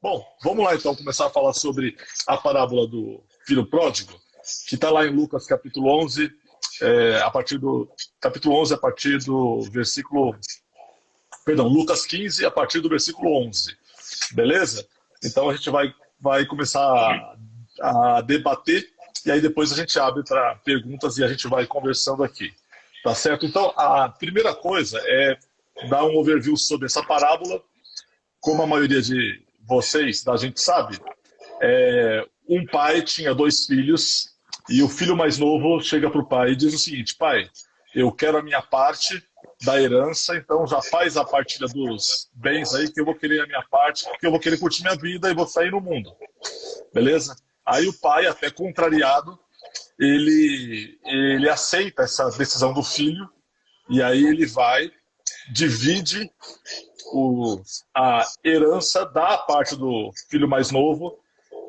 Bom, vamos lá então começar a falar sobre a parábola do filho pródigo, que está lá em Lucas capítulo 11, a partir do capítulo 11, a partir do versículo, perdão, Lucas 15, a partir do versículo 11, beleza? Então a gente vai começar a debater e aí depois a gente abre para perguntas e a gente vai conversando aqui, tá certo? Então a primeira coisa é dar um overview sobre essa parábola. Como a maioria de vocês, da gente sabe, um pai tinha dois filhos e o filho mais novo chega para o pai e diz o seguinte: pai, eu quero a minha parte da herança, então já faz a partilha dos bens aí que eu vou querer a minha parte, porque eu vou querer curtir minha vida e vou sair no mundo, beleza? Aí o pai, até contrariado, ele aceita essa decisão do filho e aí ele vai, divide a herança da parte do filho mais novo,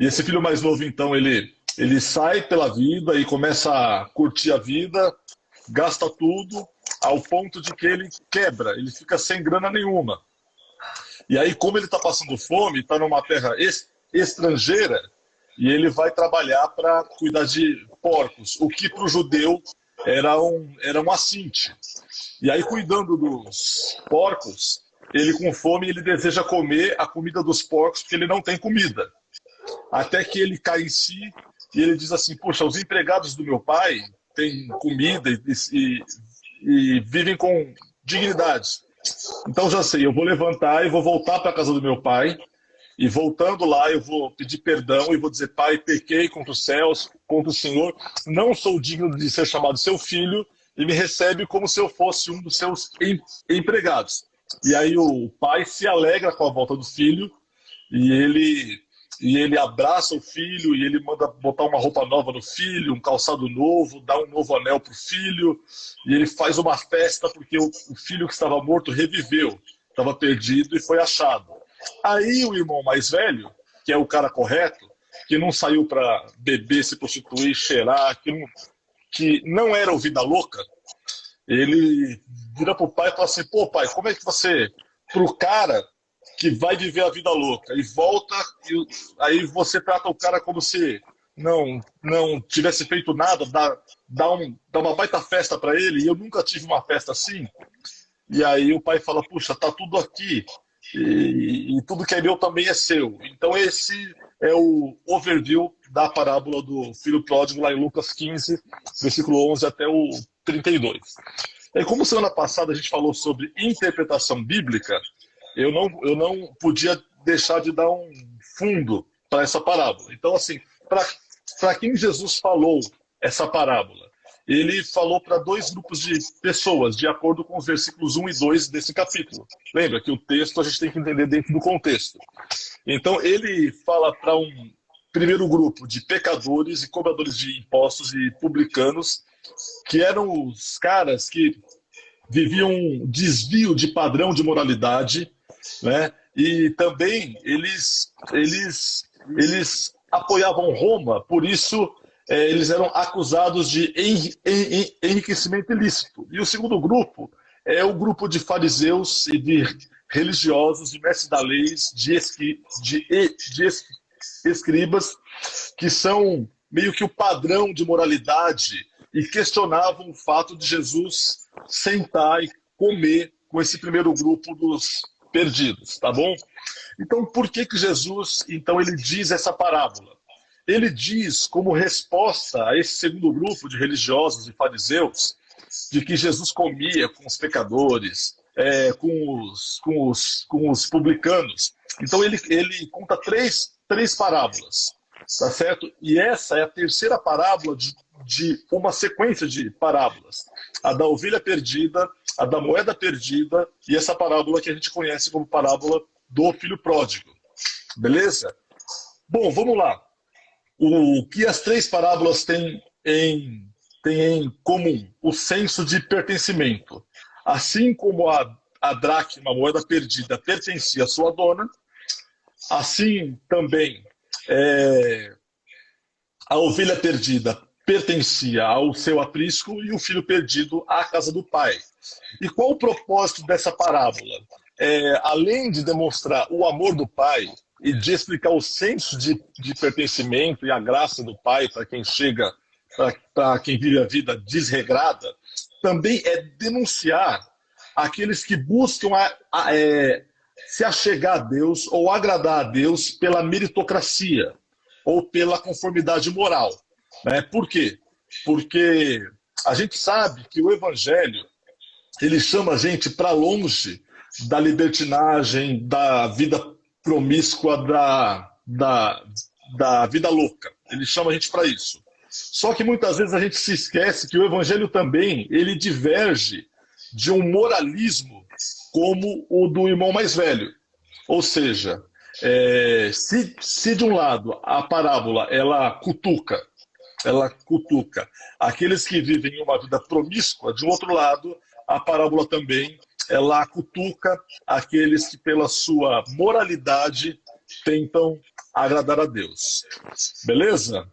e esse filho mais novo, então, ele sai pela vida e começa a curtir a vida, gasta tudo, ao ponto de que ele quebra, ele fica sem grana nenhuma. E aí, como ele está passando fome, está numa terra estrangeira, e ele vai trabalhar para cuidar de porcos, o que para o judeu era um assinte. E aí, cuidando dos porcos, ele com fome, ele deseja comer a comida dos porcos porque ele não tem comida. Até que ele cai em si e ele diz assim: poxa, os empregados do meu pai têm comida e vivem com dignidade. Então já sei, eu vou levantar e vou voltar para a casa do meu pai. E voltando lá, eu vou pedir perdão e vou dizer: pai, pequei contra os céus, contra o Senhor, não sou digno de ser chamado seu filho, e me recebe como se eu fosse um dos seus empregados. E aí o pai se alegra com a volta do filho, e ele abraça o filho, e ele manda botar uma roupa nova no filho, um calçado novo, dá um novo anel para o filho, e ele faz uma festa porque o filho que estava morto reviveu, estava perdido e foi achado. Aí o irmão mais velho, que é o cara correto, que não saiu para beber, se prostituir, cheirar, que não era o vida louca, ele vira pro pai e fala assim: pô, pai, como é que você, pro cara que vai viver a vida louca e volta, aí você trata o cara como se não tivesse feito nada, dá uma baita festa para ele, e eu nunca tive uma festa assim. E aí o pai fala: puxa, tá tudo aqui, e tudo que é meu também é seu. Então esse é o overview da parábola do filho pródigo lá em Lucas 15, versículo 11 até o 32. E como semana passada a gente falou sobre interpretação bíblica, eu não podia deixar de dar um fundo para essa parábola. Então, assim, para quem Jesus falou essa parábola? Ele falou para dois grupos de pessoas, de acordo com os versículos 1 e 2 desse capítulo. Lembra que o texto a gente tem que entender dentro do contexto. Então, ele fala para um primeiro grupo de pecadores e cobradores de impostos e publicanos, que eram os caras que viviam um desvio de padrão de moralidade, né? E também eles apoiavam Roma, por isso eles eram acusados de enriquecimento ilícito. E o segundo grupo é o grupo de fariseus e de religiosos, de mestres da lei, de escribas, que são meio que o padrão de moralidade e questionavam o fato de Jesus sentar e comer com esse primeiro grupo dos perdidos, tá bom? Então, por que Jesus, então, ele diz essa parábola? Ele diz, como resposta a esse segundo grupo de religiosos e fariseus, de que Jesus comia com os pecadores, com os publicanos. Então, ele conta três parábolas, tá certo? E essa é a terceira parábola de uma sequência de parábolas. A da ovelha perdida, a da moeda perdida e essa parábola que a gente conhece como parábola do filho pródigo. Beleza? Bom, vamos lá. O que as três parábolas têm em comum? O senso de pertencimento. Assim como a dracma, a moeda perdida, pertencia à sua dona, assim também a ovelha perdida pertencia ao seu aprisco e o filho perdido à casa do pai. E qual o propósito dessa parábola? Além de demonstrar o amor do pai e de explicar o senso de pertencimento e a graça do Pai para quem chega, para quem vive a vida desregrada, também é denunciar aqueles que buscam se achegar a Deus ou agradar a Deus pela meritocracia ou pela conformidade moral. Né? Por quê? Porque a gente sabe que o Evangelho ele chama a gente para longe da libertinagem, da vida promíscua, da vida louca. Ele chama a gente para isso. Só que muitas vezes a gente se esquece que o Evangelho também ele diverge de um moralismo como o do irmão mais velho. Ou seja, se de um lado a parábola ela cutuca aqueles que vivem uma vida promíscua, de um outro lado, a parábola também ela cutuca aqueles que pela sua moralidade tentam agradar a Deus. Beleza?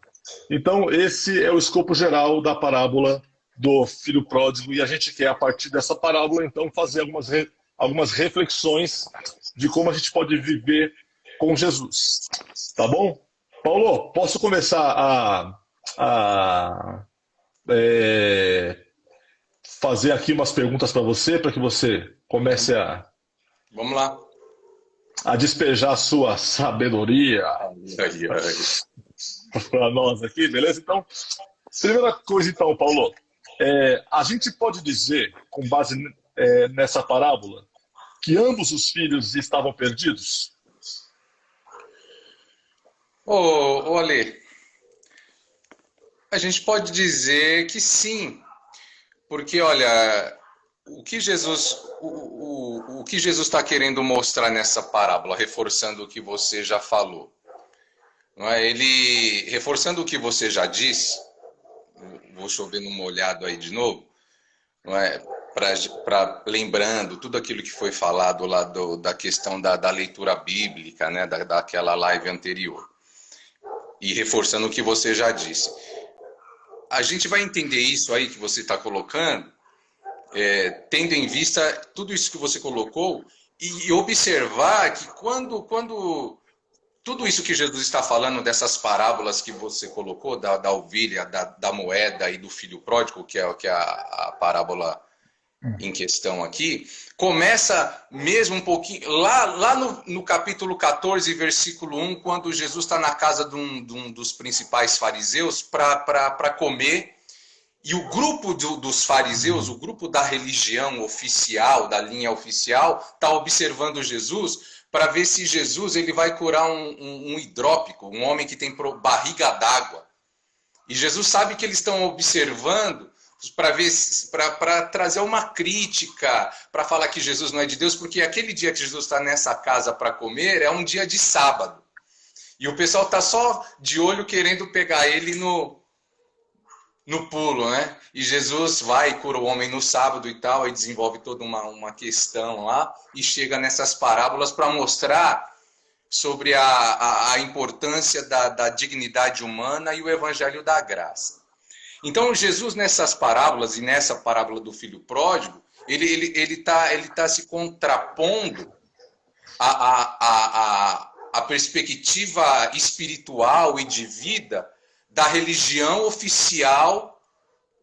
Então esse é o escopo geral da parábola do filho pródigo e a gente quer a partir dessa parábola então fazer algumas reflexões de como a gente pode viver com Jesus. Tá bom? Paulo, posso começar a fazer aqui umas perguntas para você, para que você comece Vamos lá. A despejar a sua sabedoria para nós aqui, beleza? Então, primeira coisa então, Paulo, a gente pode dizer, com base nessa parábola, que ambos os filhos estavam perdidos? Ô Ale, a gente pode dizer que sim, porque olha, o que Jesus está querendo mostrar nessa parábola, reforçando o que você já falou, não é? Ele reforçando o que você já disse, vou chover no molhado aí de novo, não é? Lembrando tudo aquilo que foi falado lá da questão da leitura bíblica, né? daquela live anterior. E reforçando o que você já disse. A gente vai entender isso aí que você está colocando, tendo em vista tudo isso que você colocou, e observar que quando tudo isso que Jesus está falando, dessas parábolas que você colocou, da ovelha, da moeda e do filho pródigo, que é a parábola em questão aqui, começa mesmo um pouquinho, lá no capítulo 14, versículo 1, quando Jesus está na casa de um dos principais fariseus para comer, e o grupo dos fariseus, o grupo da religião oficial, da linha oficial, está observando Jesus para ver se Jesus ele vai curar um hidrópico, um homem que tem barriga d'água. E Jesus sabe que eles estão observando para trazer uma crítica, para falar que Jesus não é de Deus, porque aquele dia que Jesus está nessa casa para comer é um dia de sábado. E o pessoal está só de olho querendo pegar ele no pulo, né? E Jesus vai e cura o homem no sábado e tal, e desenvolve toda uma questão lá, e chega nessas parábolas para mostrar sobre a importância da dignidade humana e o evangelho da graça. Então, Jesus, nessas parábolas, e nessa parábola do filho pródigo, ele tá se contrapondo à perspectiva espiritual e de vida da religião oficial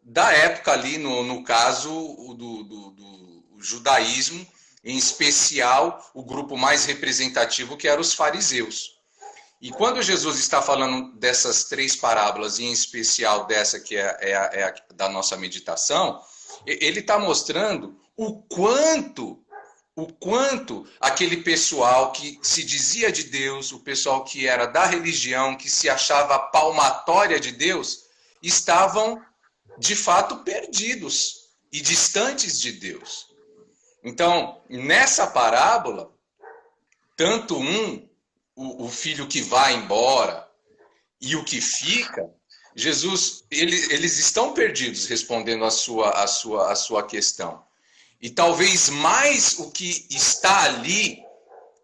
da época ali, no caso do judaísmo, em especial o grupo mais representativo, que eram os fariseus. E quando Jesus está falando dessas três parábolas, e em especial dessa que é a da nossa meditação, ele está mostrando o quanto aquele pessoal que se dizia de Deus, o pessoal que era da religião, que se achava palmatória de Deus, estavam de fato perdidos e distantes de Deus. Então, nessa parábola, tanto o filho que vai embora e o que fica, Jesus, eles estão perdidos, respondendo a sua questão. E talvez mais o que está ali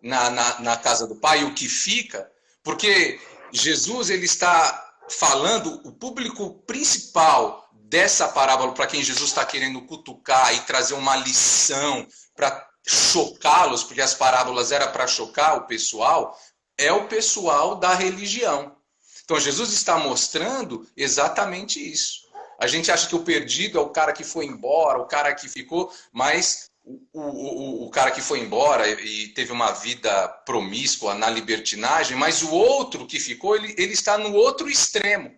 na casa do Pai, o que fica, porque Jesus ele está falando, o público principal dessa parábola, para quem Jesus está querendo cutucar e trazer uma lição para chocá-los, porque as parábolas eram para chocar o pessoal, é o pessoal da religião. Então Jesus está mostrando exatamente isso. A gente acha que o perdido é o cara que foi embora, o cara que ficou, mas o cara que foi embora e teve uma vida promíscua na libertinagem, mas o outro que ficou, ele está no outro extremo,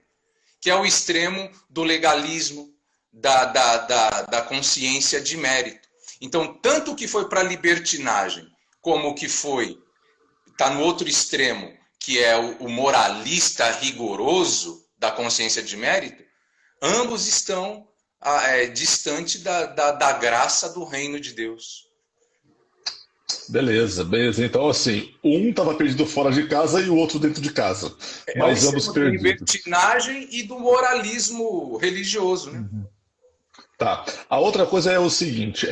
que é o extremo do legalismo, da consciência de mérito. Então, tanto o que foi para a libertinagem, como o que foi, está no outro extremo, que é o moralista rigoroso da consciência de mérito, ambos estão distante da graça do reino de Deus. Beleza, beleza. Então, assim, um estava perdido fora de casa e o outro dentro de casa. Mas ambos Da perdidos. libertinagem e do moralismo religioso, né? Tá. A outra coisa é o seguinte: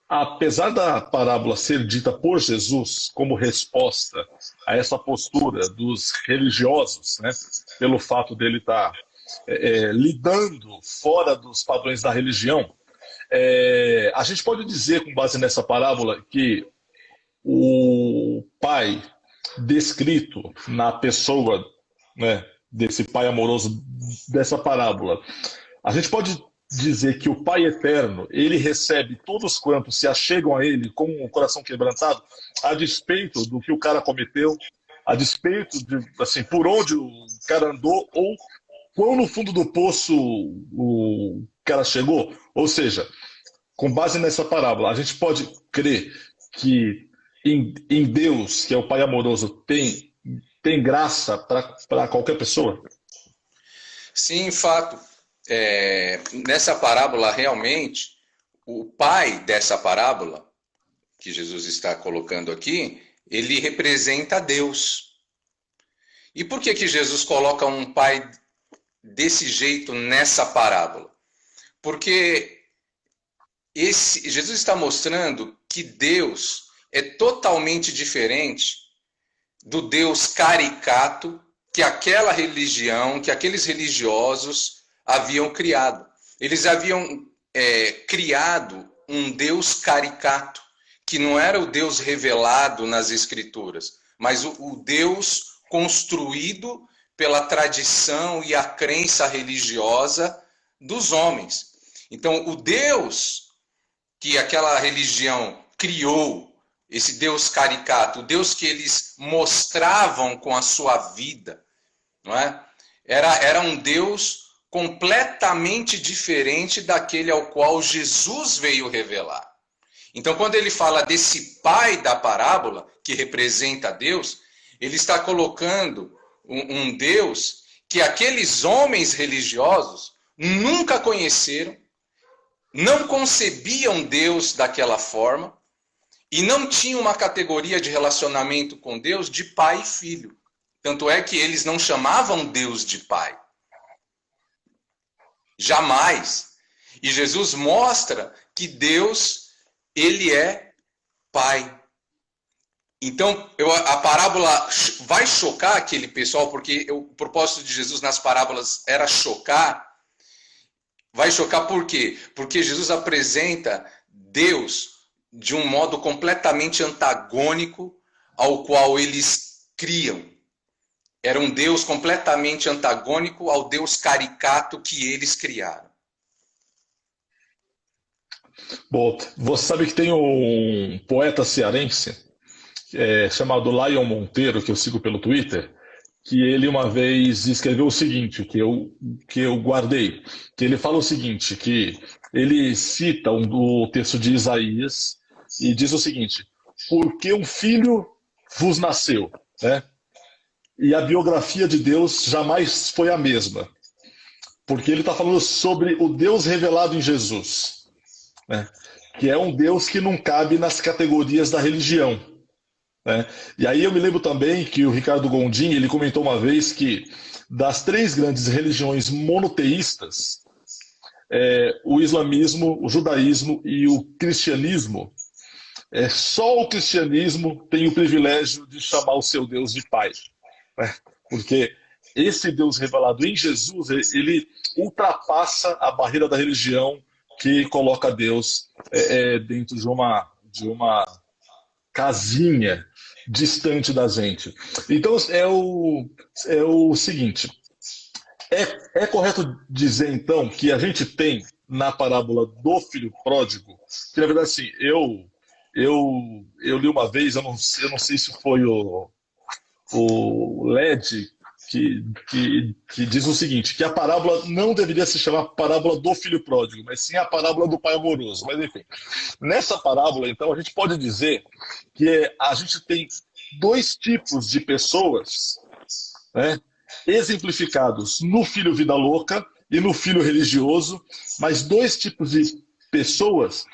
apesar da parábola ser dita por Jesus como resposta a essa postura dos religiosos, né, pelo fato dele estar lidando fora dos padrões da religião, a gente pode dizer, com base nessa parábola, que o pai descrito na pessoa, né, desse pai amoroso dessa parábola, a gente pode dizer que o Pai Eterno, ele recebe todos quantos se achegam a ele com o coração quebrantado, a despeito do que o cara cometeu, a despeito de, assim, por onde o cara andou ou quão no fundo do poço o cara chegou. Ou seja, com base nessa parábola, a gente pode crer que em Deus, que é o Pai amoroso, tem graça para qualquer pessoa? Sim, fato. Nessa parábola, realmente, o pai dessa parábola, que Jesus está colocando aqui, ele representa Deus. E por que Jesus coloca um pai desse jeito nessa parábola? Porque Jesus está mostrando que Deus é totalmente diferente do Deus caricato que aquela religião, que aqueles religiosos haviam criado. Eles haviam criado um Deus caricato, que não era o Deus revelado nas Escrituras, mas o Deus construído pela tradição e a crença religiosa dos homens. Então, o Deus que aquela religião criou, esse Deus caricato, o Deus que eles mostravam com a sua vida, não é? Era um Deus completamente diferente daquele ao qual Jesus veio revelar. Então, quando ele fala desse pai da parábola, que representa Deus, ele está colocando um Deus que aqueles homens religiosos nunca conheceram, não concebiam Deus daquela forma e não tinham uma categoria de relacionamento com Deus de pai e filho. Tanto é que eles não chamavam Deus de pai. Jamais. E Jesus mostra que Deus, ele é pai. Então, a parábola vai chocar aquele pessoal, porque o propósito de Jesus nas parábolas era chocar. Vai chocar por quê? Porque Jesus apresenta Deus de um modo completamente antagônico ao qual eles criam. Era um Deus completamente antagônico ao Deus caricato que eles criaram. Bom, você sabe que tem um poeta cearense chamado Lion Monteiro, que eu sigo pelo Twitter, que ele uma vez escreveu o seguinte, que eu guardei, que ele fala o seguinte, que ele cita o texto de Isaías e diz o seguinte: porque um filho vos nasceu, né? E a biografia de Deus jamais foi a mesma. Porque ele está falando sobre o Deus revelado em Jesus, né? Que é um Deus que não cabe nas categorias da religião, né? E aí eu me lembro também que o Ricardo Gondim, ele comentou uma vez que das 3 grandes religiões monoteístas, o islamismo, o judaísmo e o cristianismo, só o cristianismo tem o privilégio de chamar o seu Deus de Pai. Porque esse Deus revelado em Jesus, ele ultrapassa a barreira da religião que coloca Deus dentro de uma casinha distante da gente. Então, é o seguinte, é correto dizer, então, que a gente tem na parábola do filho pródigo, que na verdade, assim, eu li uma vez, eu não sei se foi o LED que diz o seguinte, que a parábola não deveria se chamar parábola do filho pródigo, mas sim a parábola do pai amoroso. Mas enfim, nessa parábola, então, a gente pode dizer que a gente tem dois tipos de pessoas, né, exemplificados no filho vida louca e no filho religioso, mas dois tipos de pessoas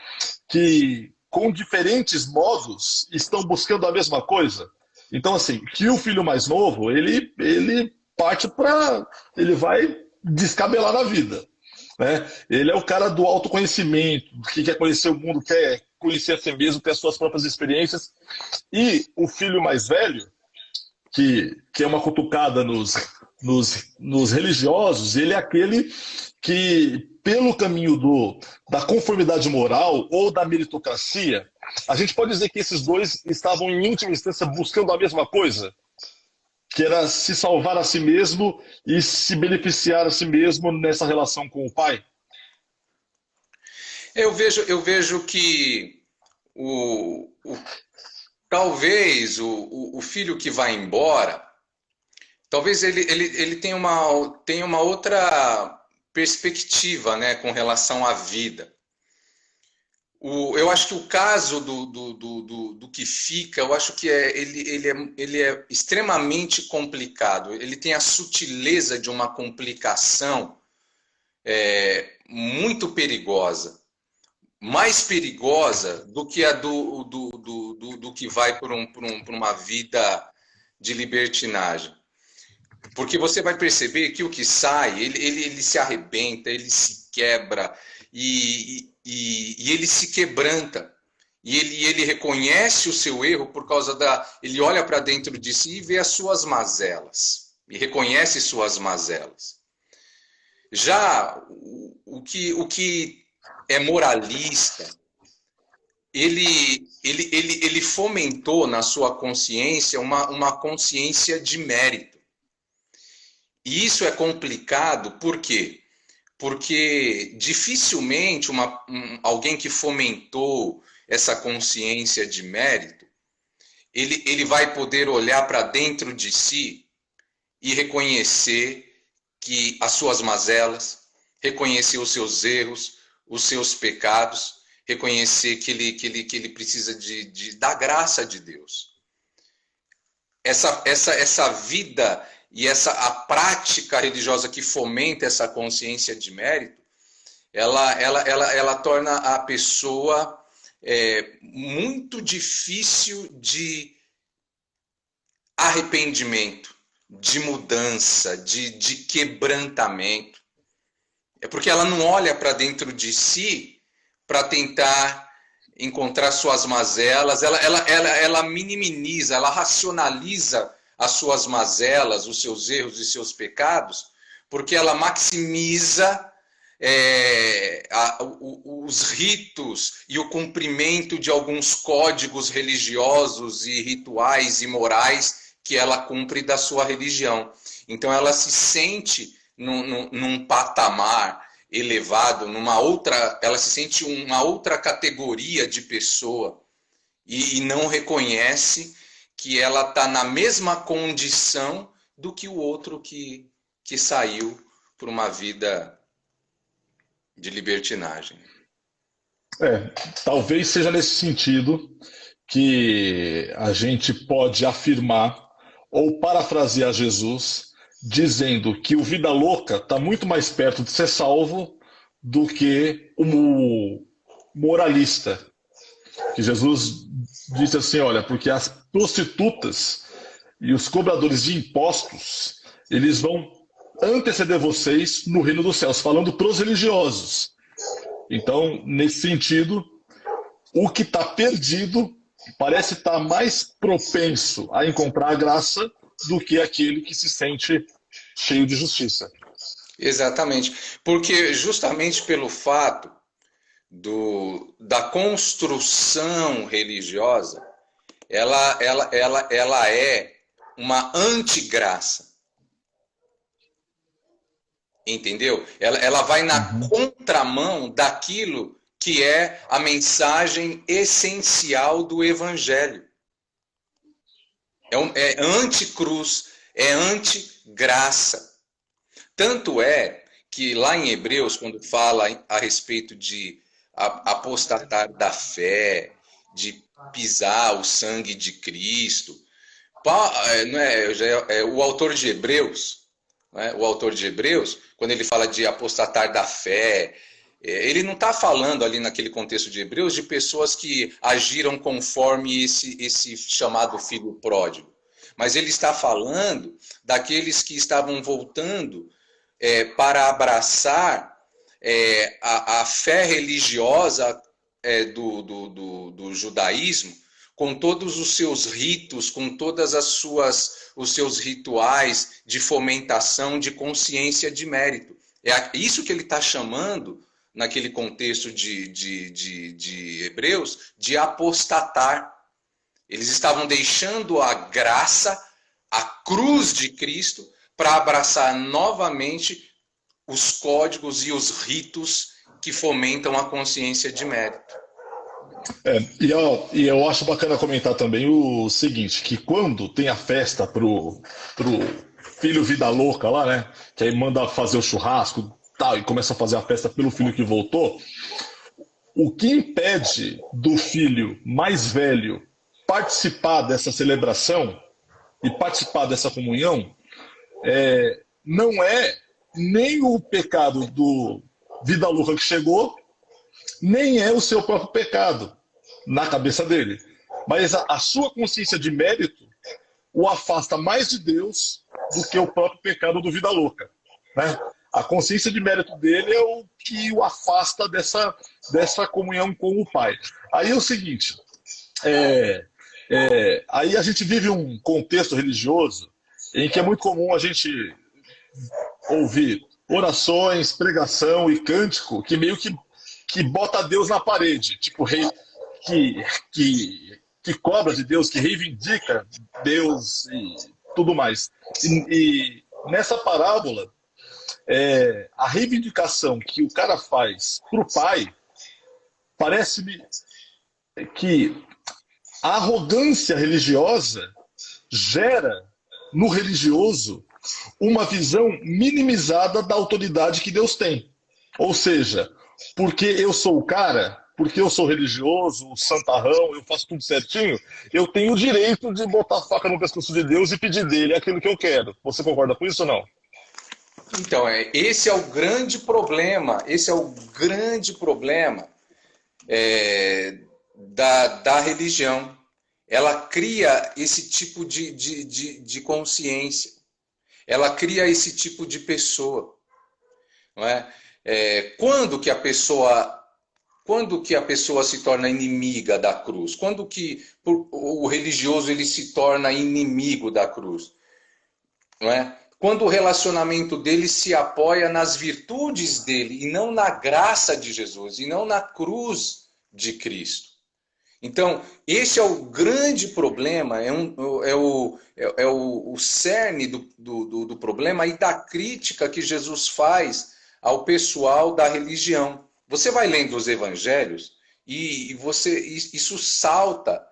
que, com diferentes modos, estão buscando a mesma coisa. Então, assim, que o filho mais novo, ele parte para... Ele vai descabelar na vida, né? Ele é o cara do autoconhecimento, que quer conhecer o mundo, quer conhecer a si mesmo, ter as suas próprias experiências. E o filho mais velho, que é uma cutucada nos religiosos, ele é aquele que, pelo caminho da conformidade moral ou da meritocracia, a gente pode dizer que esses dois estavam em última instância buscando a mesma coisa, que era se salvar a si mesmo e se beneficiar a si mesmo nessa relação com o pai. Eu vejo que talvez o filho que vai embora, talvez ele tenha uma outra perspectiva, né, com relação à vida. Eu acho que o caso do que fica, eu acho que ele é extremamente complicado. Ele tem a sutileza de uma complicação muito perigosa. Mais perigosa do que a do que vai por uma vida de libertinagem. Porque você vai perceber que o que sai, ele se arrebenta, ele se quebra e ele se quebranta. E ele reconhece o seu erro por causa ele olha para dentro de si e vê as suas mazelas. E reconhece suas mazelas. Já o que é moralista, ele fomentou na sua consciência uma consciência de mérito. E isso é complicado, por quê? Porque dificilmente alguém que fomentou essa consciência de mérito, ele vai poder olhar para dentro de si e reconhecer que as suas mazelas, reconhecer os seus erros, os seus pecados, reconhecer que ele precisa da graça de Deus. Essa vida e a prática religiosa que fomenta essa consciência de mérito, ela torna a pessoa muito difícil de arrependimento, de mudança, de quebrantamento. É porque ela não olha para dentro de si para tentar encontrar suas mazelas, ela minimiza, ela racionaliza as suas mazelas, os seus erros e seus pecados, porque ela maximiza os ritos e o cumprimento de alguns códigos religiosos e rituais e morais que ela cumpre da sua religião. Então ela se sente num patamar elevado, ela se sente uma outra categoria de pessoa e não reconhece que ela está na mesma condição do que o outro que saiu por uma vida de libertinagem. Talvez seja nesse sentido que a gente pode afirmar ou parafrasear Jesus dizendo que o vida louca está muito mais perto de ser salvo do que o moralista. Que Jesus disse assim, olha, porque as prostitutas e os cobradores de impostos, eles vão anteceder vocês no reino dos céus, falando para os religiosos. Então, nesse sentido, o que está perdido parece estar mais propenso a encontrar a graça do que aquele que se sente cheio de justiça. Exatamente, porque justamente pelo fato da construção religiosa, ela é uma antigraça. Entendeu? Ela vai na contramão daquilo que é a mensagem essencial do Evangelho. É anticruz, é antigraça. Tanto é que lá em Hebreus, quando fala a respeito de apostatar da fé, de pisar o sangue de Cristo, o autor de Hebreus, o autor de Hebreus, quando ele fala de apostatar da fé, ele não está falando ali naquele contexto de Hebreus de pessoas que agiram conforme esse chamado filho pródigo. Mas ele está falando daqueles que estavam voltando para abraçar a fé religiosa do judaísmo, com todos os seus ritos, com todas os seus rituais de fomentação de consciência de mérito. É isso que ele está chamando, naquele contexto de Hebreus, de apostatar. Eles estavam deixando a graça, a cruz de Cristo, para abraçar novamente os códigos e os ritos que fomentam a consciência de mérito. E eu acho bacana comentar também o seguinte, que quando tem a festa pro filho vida louca lá, né? Que aí manda fazer o churrasco tal, e começa a fazer a festa pelo filho que voltou, o que impede do filho mais velho participar dessa celebração e participar dessa comunhão não é nem o pecado do vida louca que chegou, nem é o seu próprio pecado na cabeça dele. Mas a sua consciência de mérito o afasta mais de Deus do que o próprio pecado do vida louca, né? A consciência de mérito dele é o que o afasta dessa comunhão com o Pai. Aí é o seguinte, aí a gente vive um contexto religioso em que é muito comum a gente ouvir orações, pregação e cântico que meio que bota Deus na parede, tipo rei que cobra de Deus, que reivindica Deus e tudo mais. E nessa parábola, a reivindicação que o cara faz para o pai, parece-me que a arrogância religiosa gera no religioso uma visão minimizada da autoridade que Deus tem. Ou seja, porque eu sou o cara, porque eu sou religioso, santarrão, eu faço tudo certinho, eu tenho o direito de botar a faca no pescoço de Deus e pedir dele aquilo que eu quero. Você concorda com isso ou não? Então, esse é o grande problema, da religião. Ela cria esse tipo de consciência, ela cria esse tipo de pessoa. Não é? Quando que a pessoa se torna inimiga da cruz? Quando que o religioso ele se torna inimigo da cruz? Não é? Quando o relacionamento dele se apoia nas virtudes dele e não na graça de Jesus, e não na cruz de Cristo. Então, esse é o grande problema, o cerne do problema e da crítica que Jesus faz ao pessoal da religião. Você vai lendo os evangelhos e isso salta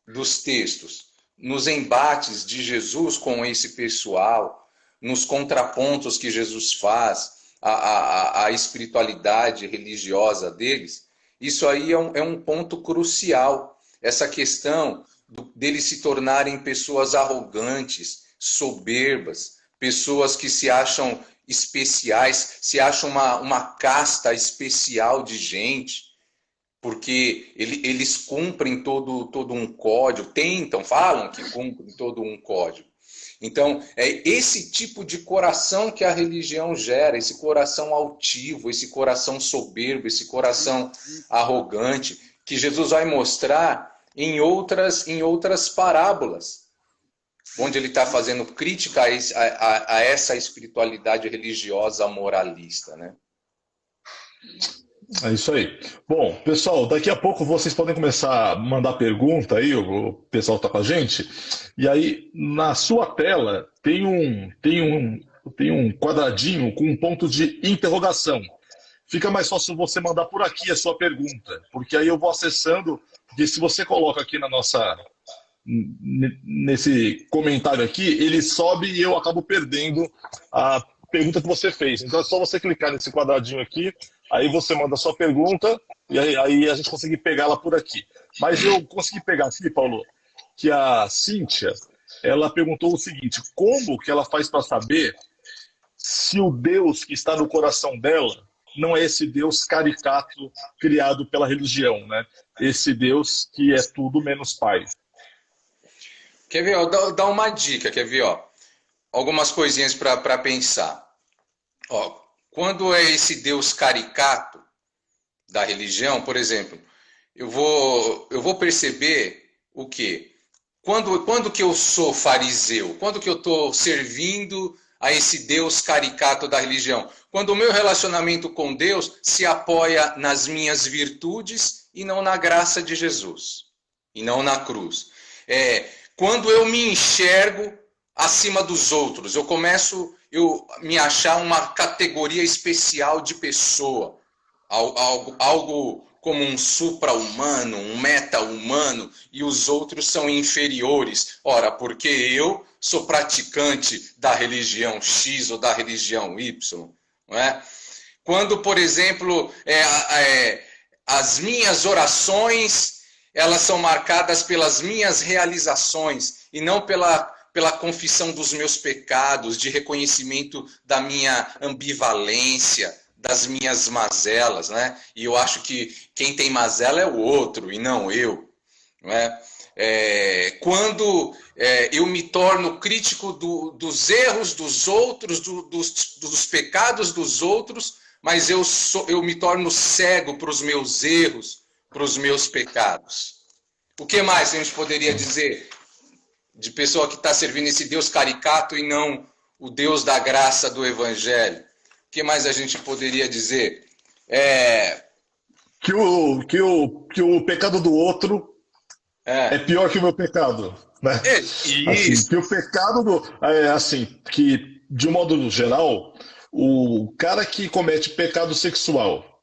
dos textos, nos embates de Jesus com esse pessoal, nos contrapontos que Jesus faz à espiritualidade religiosa deles. Isso aí é um ponto crucial, essa questão deles se tornarem pessoas arrogantes, soberbas, pessoas que se acham especiais, se acham uma casta especial de gente, porque eles cumprem todo um código, falam que cumprem todo um código. Então, é esse tipo de coração que a religião gera, esse coração altivo, esse coração soberbo, esse coração arrogante, que Jesus vai mostrar em outras parábolas, onde ele está fazendo crítica a essa espiritualidade religiosa moralista, né? É isso aí. Bom, pessoal, daqui a pouco vocês podem começar a mandar pergunta aí, o pessoal está com a gente. E aí, na sua tela, tem um quadradinho com um ponto de interrogação. Fica mais fácil você mandar por aqui a sua pergunta, porque aí eu vou acessando, porque se você coloca aqui nesse comentário aqui, ele sobe e eu acabo perdendo a pergunta que você fez. Então é só você clicar nesse quadradinho aqui, aí você manda a sua pergunta e aí a gente consegue pegá-la por aqui. Mas eu consegui pegar aqui, Paulo, que a Cíntia, ela perguntou o seguinte: como que ela faz para saber se o Deus que está no coração dela não é esse Deus caricato criado pela religião, né? Esse Deus que é tudo menos pai. Quer ver? Ó, dá uma dica, quer ver? Ó, algumas coisinhas para pensar. Ó, quando é esse Deus caricato da religião, por exemplo, eu vou perceber o quê? Quando que eu sou fariseu? Quando que eu estou servindo a esse Deus caricato da religião? Quando o meu relacionamento com Deus se apoia nas minhas virtudes e não na graça de Jesus, e não na cruz. Quando eu me enxergo acima dos outros, eu começo a me achar uma categoria especial de pessoa, algo como um supra-humano, um meta-humano, e os outros são inferiores. Ora, porque eu sou praticante da religião X ou da religião Y, não é? Quando, por exemplo, as minhas orações, elas são marcadas pelas minhas realizações e não pela confissão dos meus pecados, de reconhecimento da minha ambivalência, das minhas mazelas, né? E eu acho que quem tem mazela é o outro e não eu, não é? Quando eu me torno crítico dos erros dos outros, dos pecados dos outros, mas eu me torno cego para os meus erros, para os meus pecados. O que mais a gente poderia dizer de pessoa que está servindo esse Deus caricato e não o Deus da graça do Evangelho? O que mais a gente poderia dizer? Que o pecado do outro é pior que o meu pecado, né? Isso. Assim, que o pecado assim, que de um modo geral, o cara que comete pecado sexual,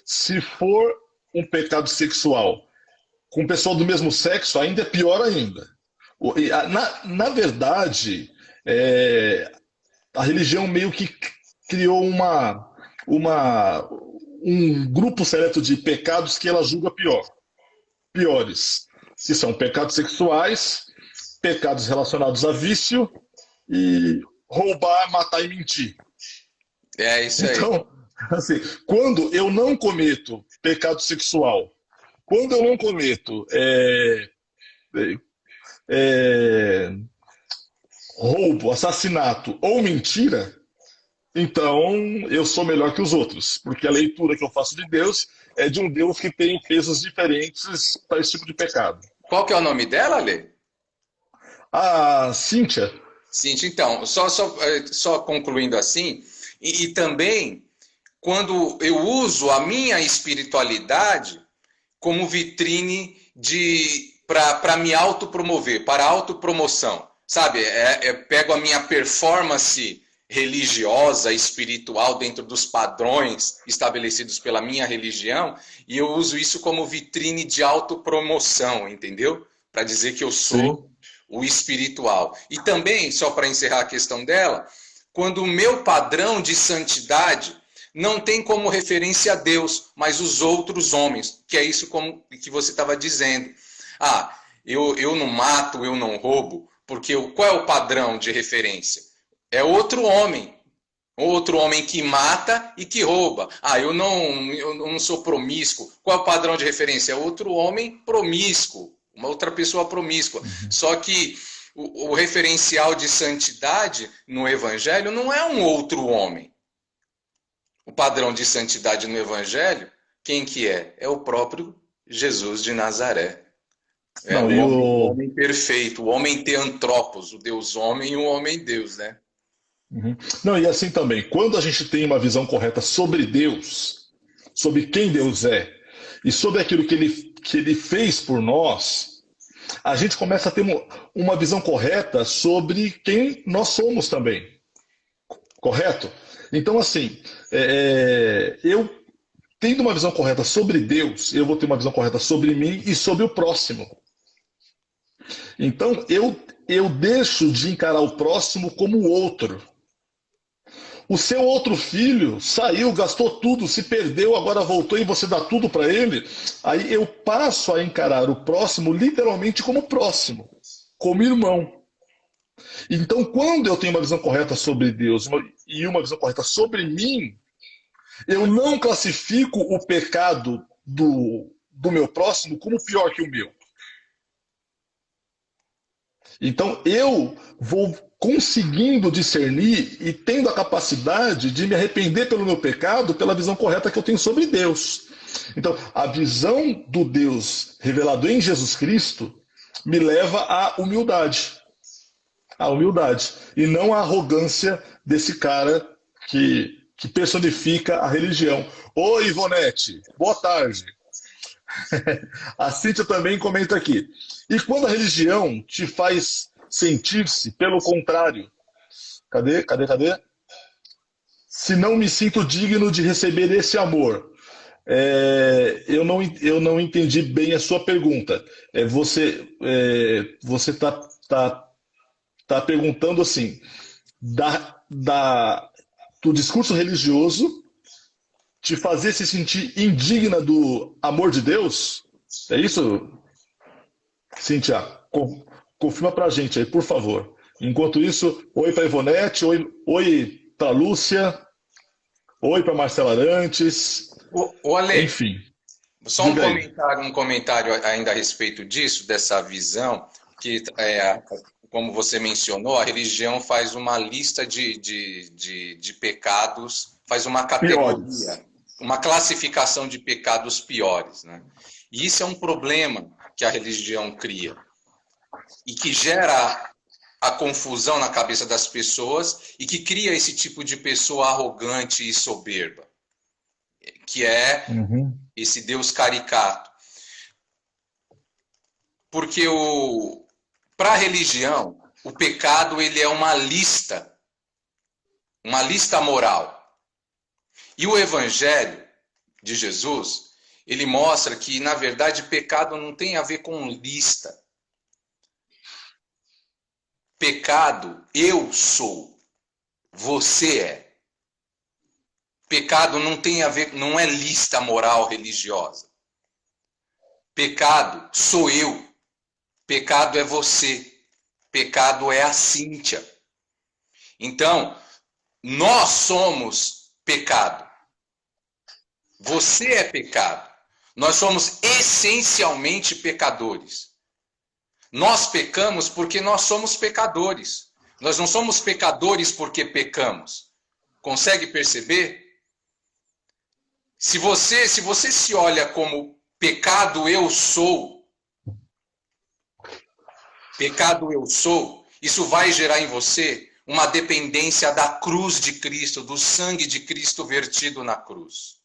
se for um pecado sexual com pessoa do mesmo sexo, ainda é pior ainda. Na verdade, a religião meio que criou um grupo seleto de pecados que ela julga piores, que são pecados sexuais, pecados relacionados a vício e roubar, matar e mentir. É isso aí. Então, assim, quando eu não cometo pecado sexual, quando eu não cometo roubo, assassinato ou mentira, então eu sou melhor que os outros, porque a leitura que eu faço de Deus é de um Deus que tem pesos diferentes para esse tipo de pecado. Qual que é o nome dela, Lê? A Cíntia. Cíntia, então, só concluindo assim, e também quando eu uso a minha espiritualidade como vitrine para me autopromover, para autopromoção, sabe? Pego a minha performance religiosa, espiritual, dentro dos padrões estabelecidos pela minha religião, e eu uso isso como vitrine de autopromoção, entendeu? Para dizer que eu sou o espiritual. E também, só para encerrar a questão dela, quando o meu padrão de santidade não tem como referência a Deus, mas os outros homens, que é isso que você estava dizendo. Eu não mato, eu não roubo, porque qual é o padrão de referência? É outro homem que mata e que rouba. Eu não sou promíscuo. Qual é o padrão de referência? É outro homem promíscuo, uma outra pessoa promíscua. Só que o referencial de santidade no Evangelho não é um outro homem. O padrão de santidade no Evangelho, quem que é? É o próprio Jesus de Nazaré. O homem perfeito, o homem teantropos, o Deus homem e o homem Deus, né? Não, e assim também, quando a gente tem uma visão correta sobre Deus, sobre quem Deus é e sobre aquilo que ele fez por nós, a gente começa a ter uma visão correta sobre quem nós somos também. Correto? Então, assim, eu tendo uma visão correta sobre Deus, eu vou ter uma visão correta sobre mim e sobre o próximo. Então, eu deixo de encarar o próximo como o outro. O seu outro filho saiu, gastou tudo, se perdeu, agora voltou e você dá tudo para ele. Aí eu passo a encarar o próximo literalmente como próximo, como irmão. Então, quando eu tenho uma visão correta sobre Deus e uma visão correta sobre mim, eu não classifico o pecado do meu próximo como pior que o meu. Então, eu vou conseguindo discernir e tendo a capacidade de me arrepender pelo meu pecado pela visão correta que eu tenho sobre Deus. Então, a visão do Deus revelado em Jesus Cristo me leva à humildade. À humildade. E não à arrogância desse cara que personifica a religião. Oi, Ivonete, boa tarde. A Cíntia também comenta aqui. E quando a religião te faz sentir-se pelo contrário? Cadê? Se não me sinto digno de receber esse amor. Eu não entendi bem a sua pergunta. Você tá perguntando assim, do discurso religioso te fazer se sentir indigna do amor de Deus? É isso? Cíntia, confirma pra gente aí, por favor. Enquanto isso, oi pra Ivonete, oi pra Lúcia, oi pra Marcela Arantes, Ale, enfim. Só um comentário ainda a respeito disso, dessa visão, que, como você mencionou, a religião faz uma lista de pecados, faz uma categoria, piores. Uma classificação de pecados piores, né? E isso é um problema que a religião cria e que gera a confusão na cabeça das pessoas e que cria esse tipo de pessoa arrogante e soberba, que é esse Deus caricato. Porque para a religião, o pecado ele é uma lista moral. E o Evangelho de Jesus, ele mostra que, na verdade, pecado não tem a ver com lista. Pecado, eu sou, você é. Pecado não tem a ver, não é lista moral religiosa. Pecado sou eu. Pecado é você. Pecado é a Cíntia. Então, nós somos pecado. Você é pecado. Nós somos essencialmente pecadores. Nós pecamos porque nós somos pecadores. Nós não somos pecadores porque pecamos. Consegue perceber? Se você se olha como pecado eu sou, isso vai gerar em você uma dependência da cruz de Cristo, do sangue de Cristo vertido na cruz.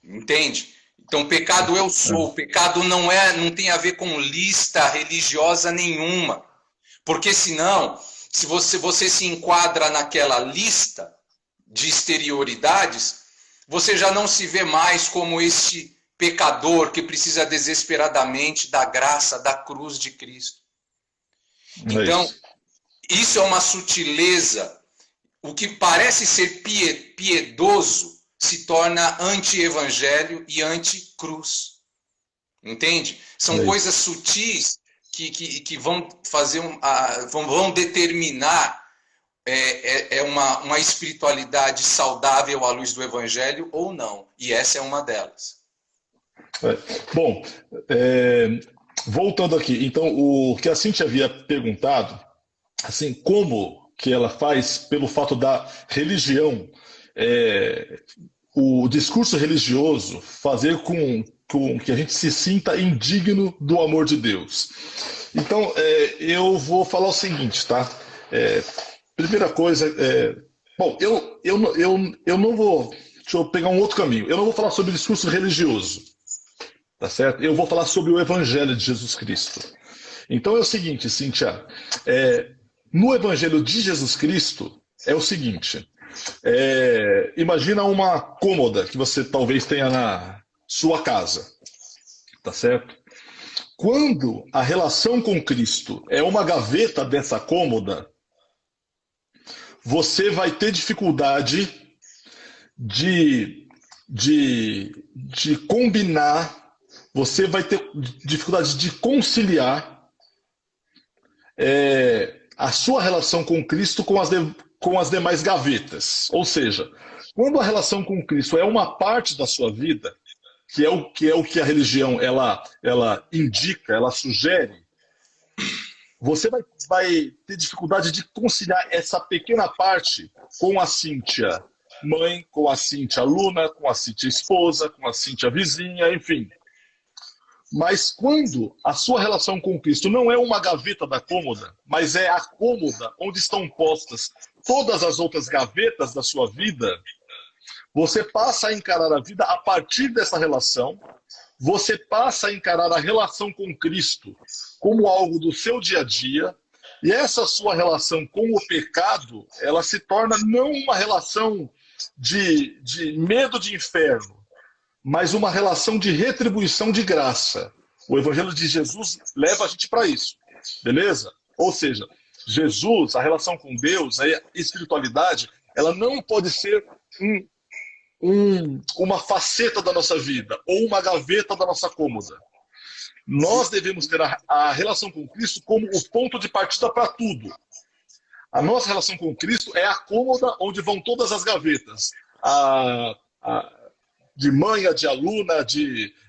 Entende? Então, pecado eu sou. Pecado não tem a ver com lista religiosa nenhuma. Porque senão, se você se enquadra naquela lista de exterioridades, você já não se vê mais como este pecador que precisa desesperadamente da graça da cruz de Cristo. Então, isso é uma sutileza. O que parece ser piedoso se torna anti-evangelho e anti-cruz. Entende? São coisas sutis que vão fazer vão determinar uma espiritualidade saudável à luz do evangelho ou não. E essa é uma delas. Bom, voltando aqui, então o que a Cíntia havia perguntado, assim, como que ela faz pelo fato da religião, o discurso religioso fazer com que a gente se sinta indigno do amor de Deus. Então, eu vou falar o seguinte, tá? Primeira coisa, bom, eu não vou deixa eu pegar um outro caminho. Eu não vou falar sobre discurso religioso, tá certo? Eu vou falar sobre o Evangelho de Jesus Cristo. Então é o seguinte, Cíntia, no Evangelho de Jesus Cristo é o seguinte, imagina uma cômoda que você talvez tenha na sua casa, tá certo? Quando a relação com Cristo é uma gaveta dessa cômoda, você vai ter dificuldade de combinar, você vai ter dificuldade de conciliar a sua relação com Cristo com as demais gavetas. Ou seja, quando a relação com Cristo é uma parte da sua vida, que é o que a religião ela indica, ela sugere, você vai ter dificuldade de conciliar essa pequena parte com a Cíntia mãe, com a Cíntia aluna, com a Cíntia esposa, com a Cíntia vizinha, enfim. Mas quando a sua relação com Cristo não é uma gaveta da cômoda, mas é a cômoda onde estão postas todas as outras gavetas da sua vida, você passa a encarar a vida a partir dessa relação, você passa a encarar a relação com Cristo como algo do seu dia a dia, e essa sua relação com o pecado, ela se torna não uma relação de medo de inferno, mas uma relação de retribuição de graça. O Evangelho de Jesus leva a gente para isso, beleza? Ou seja, Jesus, a relação com Deus, a espiritualidade, ela não pode ser uma faceta da nossa vida ou uma gaveta da nossa cômoda. Nós devemos ter a relação com Cristo como o ponto de partida para tudo. A nossa relação com Cristo é a cômoda onde vão todas as gavetas. De mãe, a de aluna,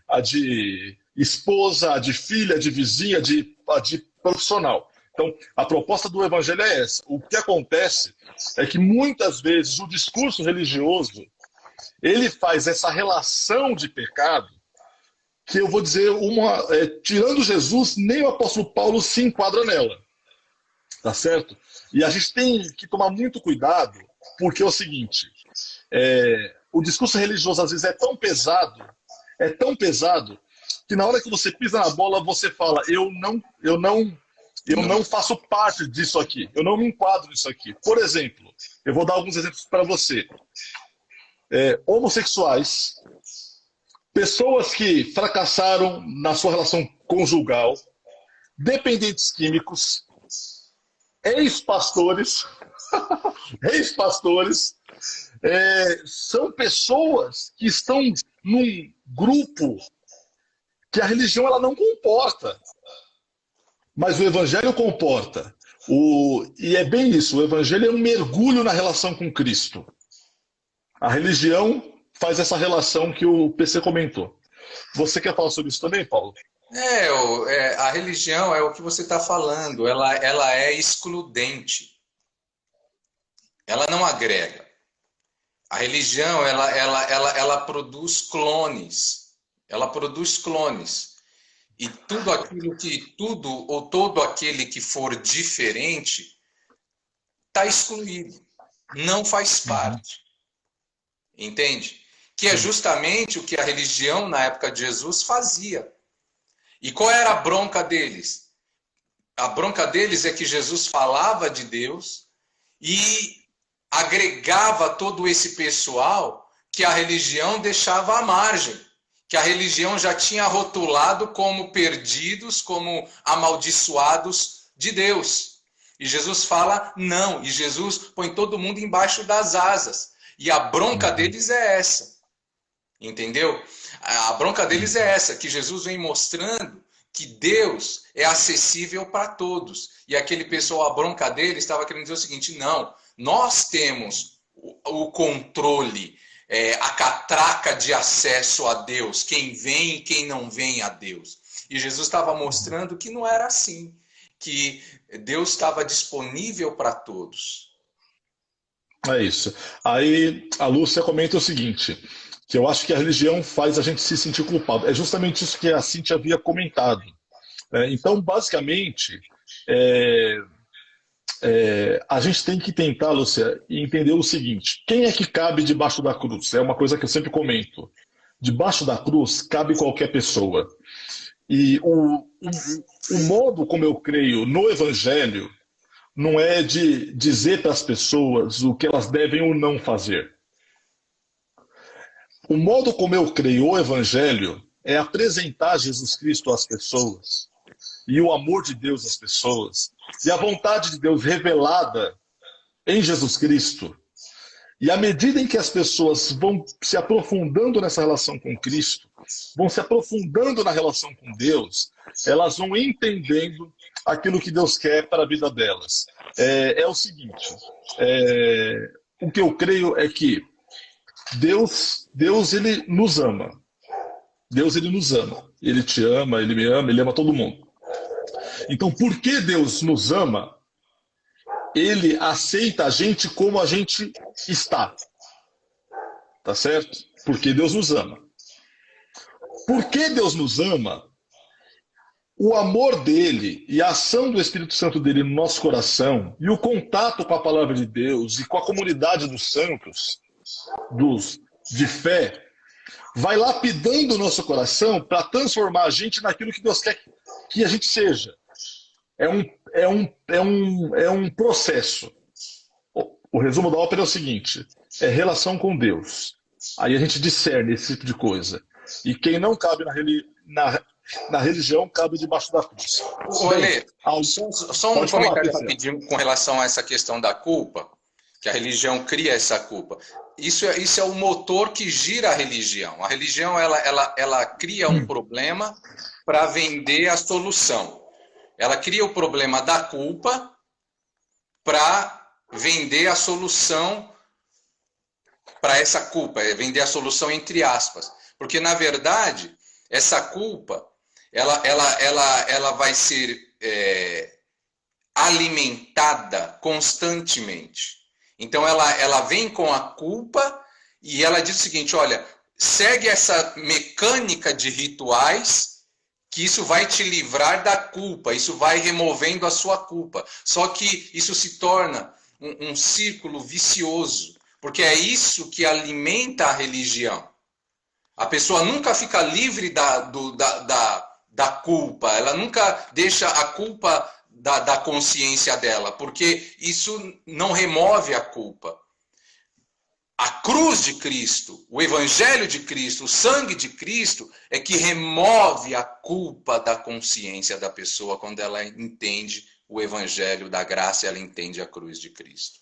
a de esposa, a de filha, a de vizinha, a de profissional. Então, a proposta do Evangelho é essa. O que acontece é que muitas vezes o discurso religioso ele faz essa relação de pecado que eu vou dizer, tirando Jesus, nem o apóstolo Paulo se enquadra nela. Tá certo? E a gente tem que tomar muito cuidado, porque é o seguinte, o discurso religioso às vezes é tão pesado, que na hora que você pisa na bola, você fala, eu não faço parte disso aqui, eu não me enquadro nisso aqui. Por exemplo, eu vou dar alguns exemplos para você. Homossexuais, pessoas que fracassaram na sua relação conjugal, dependentes químicos, ex-pastores, são pessoas que estão num grupo que a religião ela não comporta, mas o Evangelho comporta. E é bem isso, o Evangelho é um mergulho na relação com Cristo. A religião faz essa relação que o PC comentou. Você quer falar sobre isso também, Paulo? A religião é o que você está falando, ela é excludente. Ela não agrega. A religião, ela produz clones. Ela produz clones. E todo aquele que for diferente está excluído. Não faz parte. Entende? Que é justamente o que a religião na época de Jesus fazia. E qual era a bronca deles? A bronca deles é que Jesus falava de Deus e agregava todo esse pessoal que a religião deixava à margem, que a religião já tinha rotulado como perdidos, como amaldiçoados de Deus. E Jesus fala não, e Jesus põe todo mundo embaixo das asas. E a bronca deles é essa. Entendeu? A bronca deles é essa, que Jesus vem mostrando que Deus é acessível para todos. E aquele pessoal, a bronca deles estava querendo dizer o seguinte, não, nós temos o controle, a catraca de acesso a Deus, quem vem e quem não vem a Deus. E Jesus estava mostrando que não era assim, que Deus estava disponível para todos. É isso. Aí a Lúcia comenta o seguinte, que eu acho que a religião faz a gente se sentir culpado. É justamente isso que a Cíntia havia comentado. Então, basicamente, A gente tem que tentar, Lúcia, entender o seguinte: quem é que cabe debaixo da cruz? É uma coisa que eu sempre comento. Debaixo da cruz cabe qualquer pessoa. E o modo como eu creio no Evangelho não é de dizer para as pessoas o que elas devem ou não fazer. O modo como eu creio o Evangelho é apresentar Jesus Cristo às pessoas e o amor de Deus às pessoas e a vontade de Deus revelada em Jesus Cristo. E à medida em que as pessoas vão se aprofundando nessa relação com Cristo, vão se aprofundando na relação com Deus, elas vão entendendo aquilo que Deus quer para a vida delas. É o seguinte, o que eu creio é que Deus ele nos ama. Deus ele nos ama. Ele te ama, ele me ama, ele ama todo mundo. Então, por que Deus nos ama? Ele aceita a gente como a gente está. Tá certo? Porque Deus nos ama. Por que Deus nos ama? O amor dele e a ação do Espírito Santo dele no nosso coração e o contato com a palavra de Deus e com a comunidade dos santos, de fé, vai lapidando o nosso coração para transformar a gente naquilo que Deus quer que a gente seja. É um processo. O resumo da ópera é o seguinte: é relação com Deus. Aí a gente discerne esse tipo de coisa. E quem não cabe na religião cabe debaixo da cruz. Olê, só um comentário rapidinho com relação a essa questão da culpa, que a religião cria essa culpa. Isso é o motor que gira a religião. A religião ela cria um problema para vender a solução. Ela cria o problema da culpa para vender a solução para essa culpa, vender a solução entre aspas. Porque, na verdade, essa culpa ela vai ser alimentada constantemente. Então, ela vem com a culpa e ela diz o seguinte: olha, segue essa mecânica de rituais, que isso vai te livrar da culpa, isso vai removendo a sua culpa. Só que isso se torna um círculo vicioso, porque é isso que alimenta a religião. A pessoa nunca fica livre da culpa, ela nunca deixa a culpa da consciência dela, porque isso não remove a culpa. A cruz de Cristo, o Evangelho de Cristo, o sangue de Cristo é que remove a culpa da consciência da pessoa quando ela entende o Evangelho da graça e ela entende a cruz de Cristo.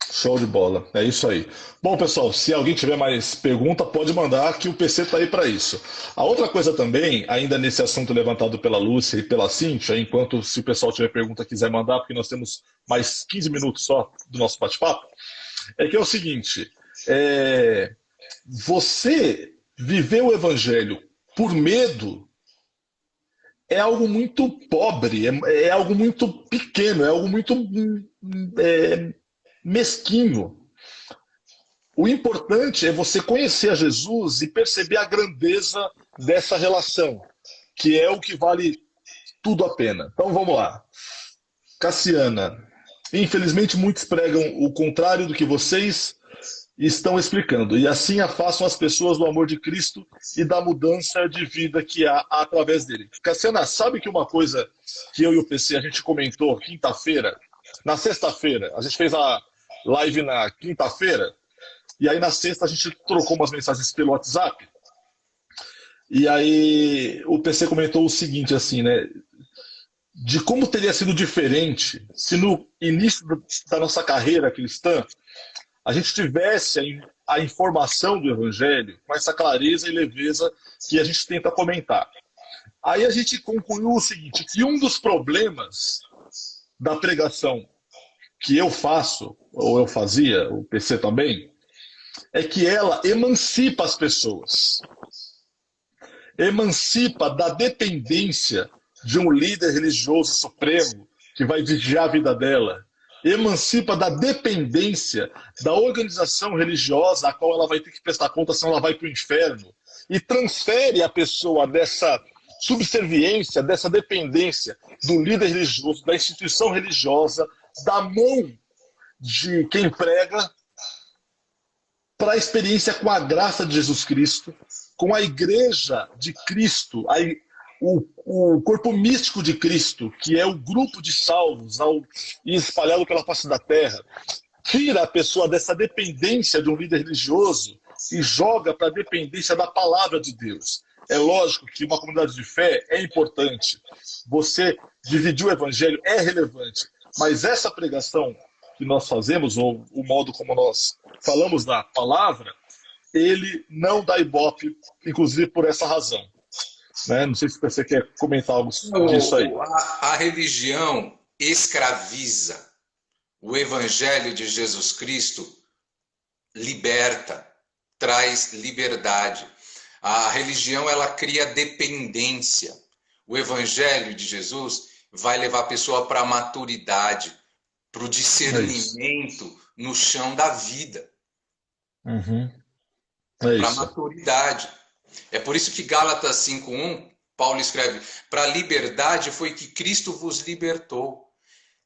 Show de bola, é isso aí. Bom, pessoal, se alguém tiver mais pergunta, pode mandar, que o PC está aí para isso. A outra coisa também, ainda nesse assunto levantado pela Lúcia e pela Cíntia, enquanto se o pessoal tiver pergunta quiser mandar, porque nós temos mais 15 minutos só do nosso bate-papo, é que é o seguinte: você viver o Evangelho por medo é algo muito pobre, é algo muito pequeno, é algo muito mesquinho. O importante é você conhecer a Jesus e perceber a grandeza dessa relação, que é o que vale tudo a pena. Então vamos lá. Cassiana, infelizmente muitos pregam o contrário do que vocês estão explicando, e assim afastam as pessoas do amor de Cristo e da mudança de vida que há através dele. Cassiana, sabe que uma coisa que eu e o PC a gente comentou quinta-feira, na sexta-feira, a gente fez a live na quinta-feira, e aí na sexta a gente trocou umas mensagens pelo WhatsApp, e aí o PC comentou o seguinte, assim, né, de como teria sido diferente se no início da nossa carreira cristã a gente tivesse a informação do Evangelho com essa clareza e leveza que a gente tenta comentar. Aí a gente concluiu o seguinte, que um dos problemas da pregação que eu faço, ou eu fazia, o PC também, é que ela emancipa as pessoas. Emancipa da dependência de um líder religioso supremo que vai vigiar a vida dela. Emancipa da dependência da organização religiosa a qual ela vai ter que prestar conta, senão ela vai para o inferno. E transfere a pessoa dessa subserviência, dessa dependência do líder religioso, da instituição religiosa, da mão de quem prega para a experiência com a graça de Jesus Cristo, com a igreja de Cristo, o corpo místico de Cristo, que é o grupo de salvos espalhado pela face da terra, tira a pessoa dessa dependência de um líder religioso e joga para a dependência da palavra de Deus. É lógico que uma comunidade de fé é importante, você dividir o evangelho é relevante, mas essa pregação que nós fazemos, ou o modo como nós falamos da palavra, ele não dá ibope, inclusive por essa razão. Né? Não sei se você quer comentar algo disso aí. A religião escraviza. O evangelho de Jesus Cristo liberta, traz liberdade. A religião, ela cria dependência. O evangelho de Jesus vai levar a pessoa para a maturidade, para o discernimento no chão da vida. Uhum. Para a maturidade. É por isso que Gálatas 5:1, Paulo escreve: para a liberdade foi que Cristo vos libertou.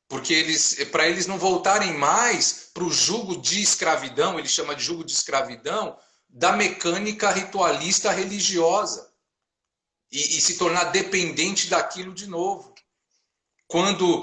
Porque para eles não voltarem mais para o jugo de escravidão, ele chama de jugo de escravidão, da mecânica ritualista religiosa. E se tornar dependente daquilo de novo. Quando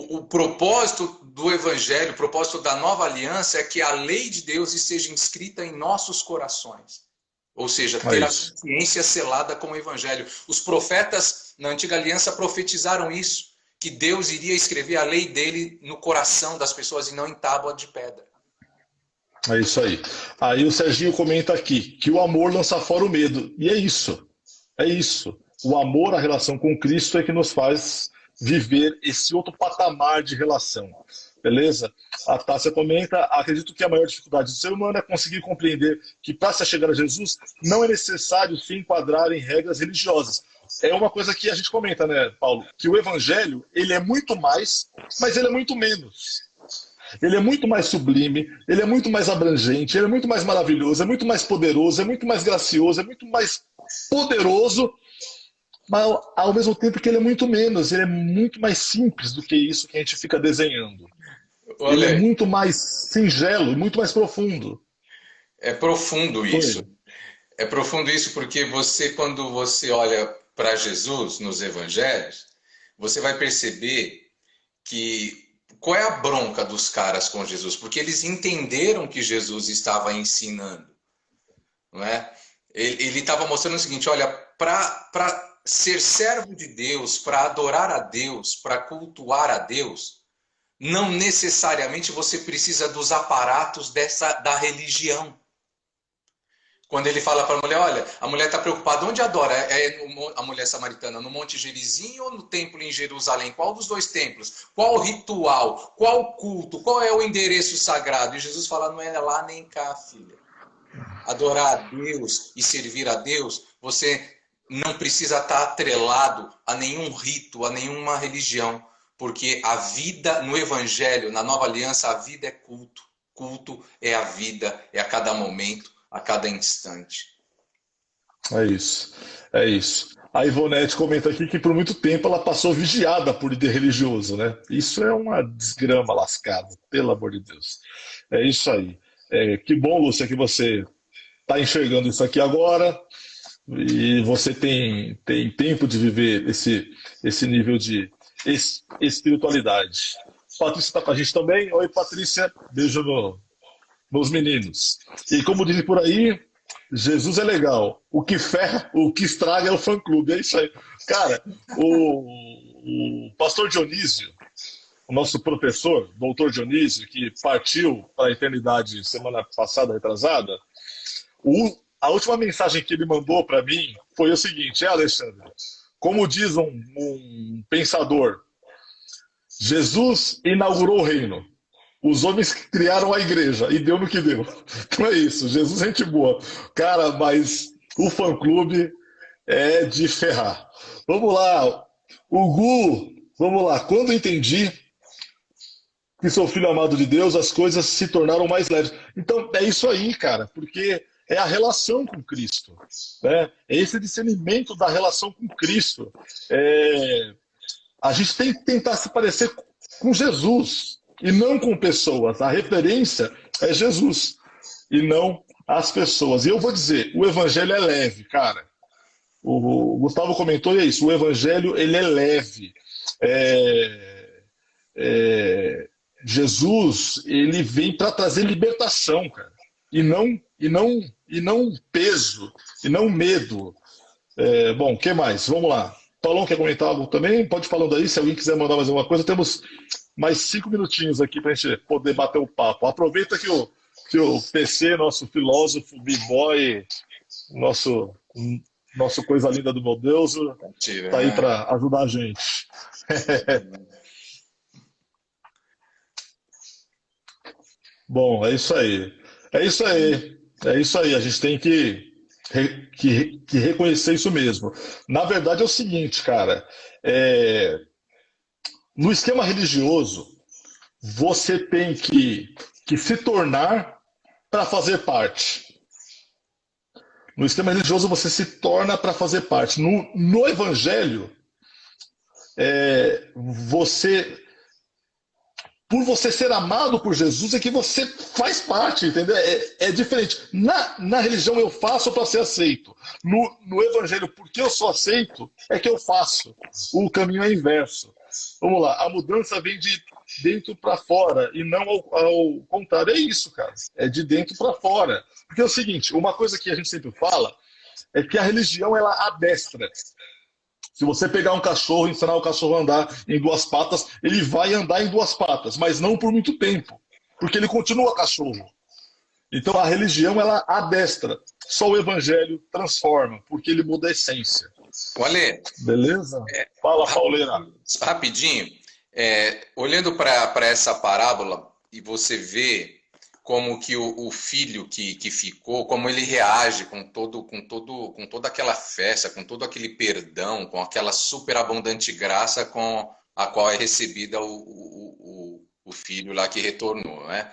o propósito do evangelho, o propósito da nova aliança é que a lei de Deus esteja inscrita em nossos corações. Ou seja, ter a consciência selada com o evangelho. Os profetas na antiga aliança profetizaram isso, que Deus iria escrever a lei dele no coração das pessoas e não em tábua de pedra. É isso aí. Aí o Serginho comenta aqui que o amor lança fora o medo. E é isso. É isso. O amor, a relação com Cristo é que nos faz viver esse outro patamar de relação. Beleza? A Tássia comenta: acredito que a maior dificuldade do ser humano é conseguir compreender que para se chegar a Jesus não é necessário se enquadrar em regras religiosas. É uma coisa que a gente comenta, né, Paulo? Que o evangelho, ele é muito mais, mas ele é muito menos. Ele é muito mais sublime, ele é muito mais abrangente, ele é muito mais maravilhoso, é muito mais poderoso, é muito mais gracioso, é muito mais poderoso, mas ao mesmo tempo que ele é muito menos, ele é muito mais simples do que isso que a gente fica desenhando. Ele é muito mais singelo e muito mais profundo. É profundo isso. É profundo isso porque quando você olha para Jesus nos evangelhos, você vai perceber que qual é a bronca dos caras com Jesus? Porque eles entenderam que Jesus estava ensinando. Não é? Ele estava mostrando o seguinte: olha, para ser servo de Deus, para adorar a Deus, para cultuar a Deus, não necessariamente você precisa dos aparatos da religião. Quando ele fala para a mulher: olha, a mulher está preocupada, onde adora? A mulher samaritana, no Monte Gerizim ou no templo em Jerusalém? Qual dos dois templos? Qual o ritual? Qual o culto? Qual é o endereço sagrado? E Jesus fala: não é lá nem cá, filha. Adorar a Deus e servir a Deus, você não precisa estar atrelado a nenhum rito, a nenhuma religião. Porque a vida no Evangelho, na Nova Aliança, a vida é culto. Culto é a vida, é a cada momento, a cada instante. É isso, é isso. A Ivonete comenta aqui que por muito tempo ela passou vigiada por líder religioso, né? Isso é uma desgrama lascada, pelo amor de Deus. É isso aí. Que bom, Lúcia, que você está enxergando isso aqui agora e você tem tempo de viver esse nível de espiritualidade. Patrícia está com a gente também. Oi, Patrícia. Beijo nos meninos. E como dizem por aí, Jesus é legal. O que ferra, o que estraga é o fã-clube. É isso aí. Cara, o pastor Dionísio, o nosso professor, doutor Dionísio, que partiu para a eternidade semana passada, retrasada, a última mensagem que ele mandou para mim foi o seguinte: Alexandre, como diz um pensador, Jesus inaugurou o reino. Os homens criaram a igreja e deu no que deu. Então é isso, Jesus é gente boa. Cara, mas o fã-clube é de ferrar. Vamos lá, o Gu, vamos lá. Quando eu entendi que sou filho amado de Deus, as coisas se tornaram mais leves. Então é isso aí, cara, porque é a relação com Cristo. Né? É esse discernimento da relação com Cristo. A gente tem que tentar se parecer com Jesus e não com pessoas. A referência é Jesus e não as pessoas. E eu vou dizer, o evangelho é leve, cara. O Gustavo comentou e é isso, o evangelho ele é leve. Jesus ele vem para trazer libertação, cara, e não peso, e não medo. Bom, o que mais? Vamos lá. Paulão quer comentar algo também? Pode falando aí, se alguém quiser mandar mais alguma coisa. Temos mais 5 minutinhos aqui para a gente poder bater o papo. Aproveita que o PC, nosso filósofo, b-boy, nosso coisa linda do meu Deus, tá aí para ajudar a gente. Bom, é isso aí. É isso aí. É isso aí. A gente tem que reconhecer isso mesmo. Na verdade é o seguinte, cara. No esquema religioso, você tem que se tornar para fazer parte. No esquema religioso, você se torna para fazer parte. No Evangelho, por você ser amado por Jesus, é que você faz parte, entendeu? É diferente. Na religião, eu faço para ser aceito. No Evangelho, porque eu sou aceito, é que eu faço. O caminho é inverso. Vamos lá, a mudança vem de dentro para fora e não ao contrário. É isso, cara. É de dentro para fora. Porque é o seguinte, uma coisa que a gente sempre fala é que a religião, ela adestra. Se você pegar um cachorro e ensinar o cachorro a andar em 2 patas, ele vai andar em 2 patas, mas não por muito tempo, porque ele continua cachorro. Então a religião, ela adestra. Só o evangelho transforma, porque ele muda a essência. Olha, beleza? Fala, Pauleira. Rapidinho, olhando para essa parábola, e você vê como que o filho que ficou, como ele reage com toda aquela festa, com todo aquele perdão, com aquela superabundante graça com a qual é recebida o filho lá que retornou, né?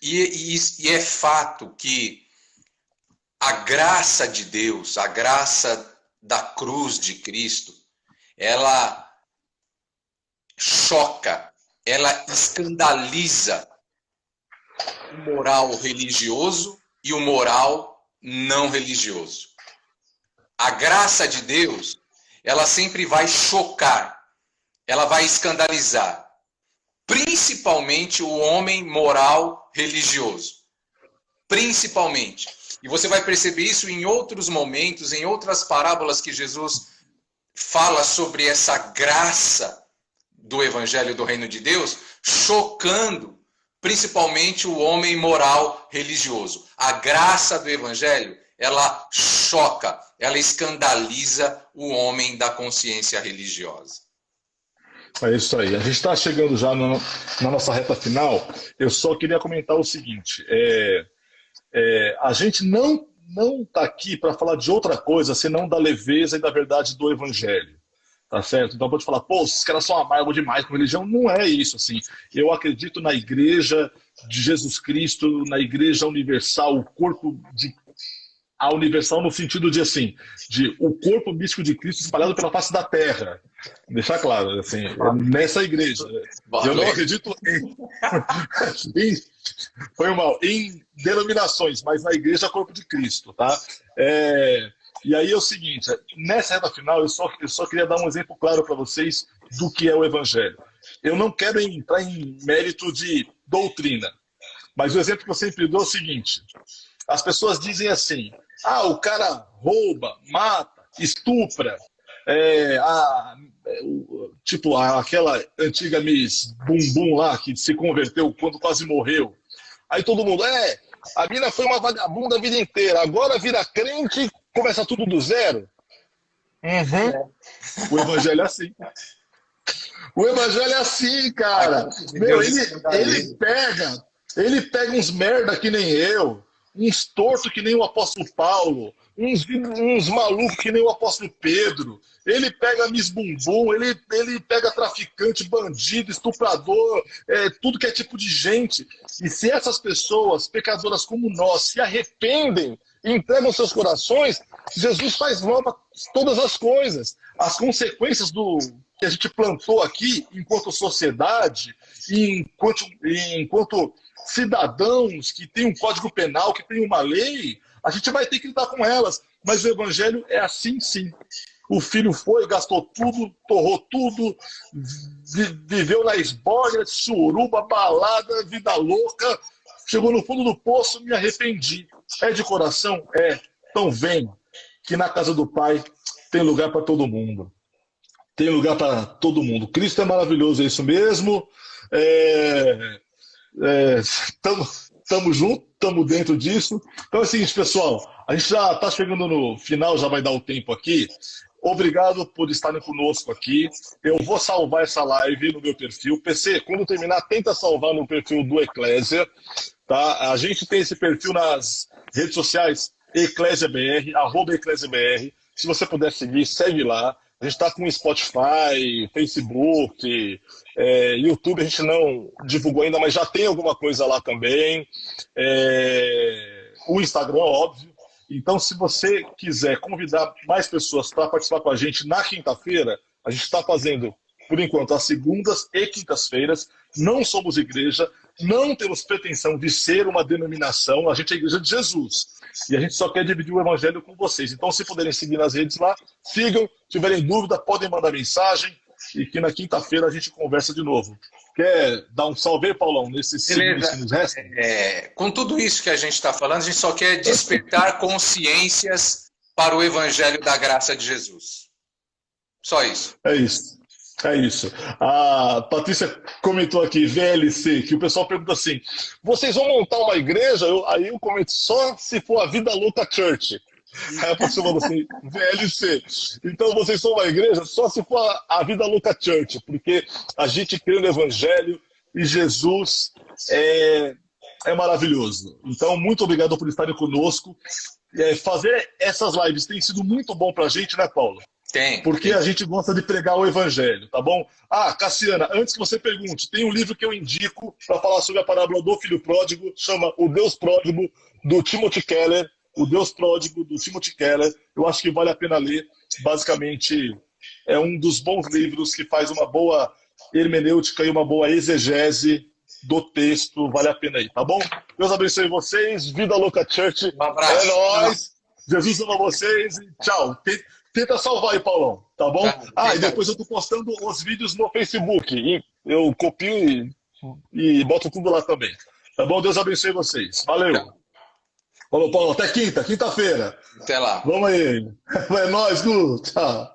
E é fato que a graça de Deus, a graça da cruz de Cristo, ela choca, ela escandaliza o moral religioso e o moral não religioso. A graça de Deus, ela sempre vai chocar, ela vai escandalizar, principalmente o homem moral religioso. Principalmente. E você vai perceber isso em outros momentos, em outras parábolas que Jesus fala sobre essa graça do Evangelho do Reino de Deus, chocando principalmente o homem moral religioso. A graça do Evangelho, ela choca, ela escandaliza o homem da consciência religiosa. É isso aí. A gente está chegando já na nossa reta final. Eu só queria comentar o seguinte. A gente não está aqui para falar de outra coisa senão da leveza e da verdade do Evangelho. Tá certo? Então pode falar, pô, esses caras são amargos demais com religião. Não é isso, assim. Eu acredito na Igreja de Jesus Cristo, na Igreja Universal, o corpo de... A universal no sentido de, assim, de o corpo místico de Cristo espalhado pela face da terra. Deixar claro, assim, nessa igreja. Eu não acredito em denominações, mas na Igreja Corpo de Cristo, tá? E aí é o seguinte, nessa reta final, eu só queria dar um exemplo claro para vocês do que é o Evangelho. Eu não quero entrar em mérito de doutrina, mas o exemplo que eu sempre dou é o seguinte, as pessoas dizem assim, o cara rouba, mata, estupra, tipo aquela antiga Miss Bumbum lá, que se converteu quando quase morreu. Aí todo mundo, a mina foi uma vagabunda a vida inteira, agora vira crente e começa tudo do zero. O Evangelho é assim. O Evangelho é assim, cara. Meu, ele pega uns merda que nem eu, uns tortos que nem o apóstolo Paulo, uns malucos que nem o apóstolo Pedro. Ele pega Miss Bumbum, ele pega traficante, bandido, estuprador, tudo que é tipo de gente. E se essas pessoas, pecadoras como nós, se arrependem e entregam seus corações, Jesus faz nova todas as coisas. As consequências do que a gente plantou aqui enquanto sociedade, e enquanto cidadãos que têm um código penal, que tem uma lei, a gente vai ter que lidar com elas. Mas o evangelho é assim, sim. O filho foi, gastou tudo, torrou tudo, viveu na esbórnia, suruba, balada, vida louca, chegou no fundo do poço, me arrependi. É de coração? É. Então vem, que na casa do Pai tem lugar para todo mundo. Tem lugar para todo mundo. Cristo é maravilhoso, é isso mesmo. Estamos juntos, estamos dentro disso. Então é o seguinte, pessoal, a gente já está chegando no final, já vai dar o tempo aqui. Obrigado por estarem conosco aqui. Eu vou salvar essa live no meu perfil. PC, quando terminar, tenta salvar no perfil do Eclésia. Tá? A gente tem esse perfil nas redes sociais, EclésiaBR, @EclésiaBR. Se você puder seguir, segue lá. A gente está com Spotify, Facebook, YouTube a gente não divulgou ainda, mas já tem alguma coisa lá também. O Instagram, óbvio. Então, se você quiser convidar mais pessoas para participar com a gente na quinta-feira, a gente está fazendo, por enquanto, as segundas e quintas-feiras. Não somos igreja, não temos pretensão de ser uma denominação, a gente é a igreja de Jesus. E a gente só quer dividir o evangelho com vocês. Então, se puderem seguir nas redes lá, sigam. Se tiverem dúvida, podem mandar mensagem. E que na quinta-feira a gente conversa de novo. Quer dar um salve aí, Paulão, nesses segundos que nos restam? Com tudo isso que a gente está falando, a gente só quer despertar consciências para o evangelho da graça de Jesus. Só isso. É isso. É isso. A Patrícia comentou aqui, VLC, que o pessoal pergunta assim, vocês vão montar uma igreja? Aí eu comento, só se for a Vida Louca Church. Aí a pessoa falou assim, VLC. Então vocês são uma igreja só se for a Vida Louca Church, porque a gente crê no Evangelho e Jesus é maravilhoso. Então, muito obrigado por estarem conosco. Fazer essas lives tem sido muito bom pra gente, né, Paulo? Porque a gente gosta de pregar o evangelho, tá bom? Cassiana, antes que você pergunte, tem um livro que eu indico para falar sobre a parábola do filho pródigo, chama O Deus Pródigo, do Timothy Keller. O Deus Pródigo, do Timothy Keller. Eu acho que vale a pena ler. Basicamente, é um dos bons livros que faz uma boa hermenêutica e uma boa exegese do texto. Vale a pena aí, tá bom? Deus abençoe vocês. Vida Louca Church. Um abraço. É nóis. Jesus ama vocês. E tchau. Tenta salvar aí, Paulão, tá bom? E depois eu tô postando os vídeos no Facebook. E eu copio e boto tudo lá também. Tá bom? Deus abençoe vocês. Valeu. Falou, Paulo. Até quinta-feira. Até lá. Vamos aí. É nóis, Gu. Tchau.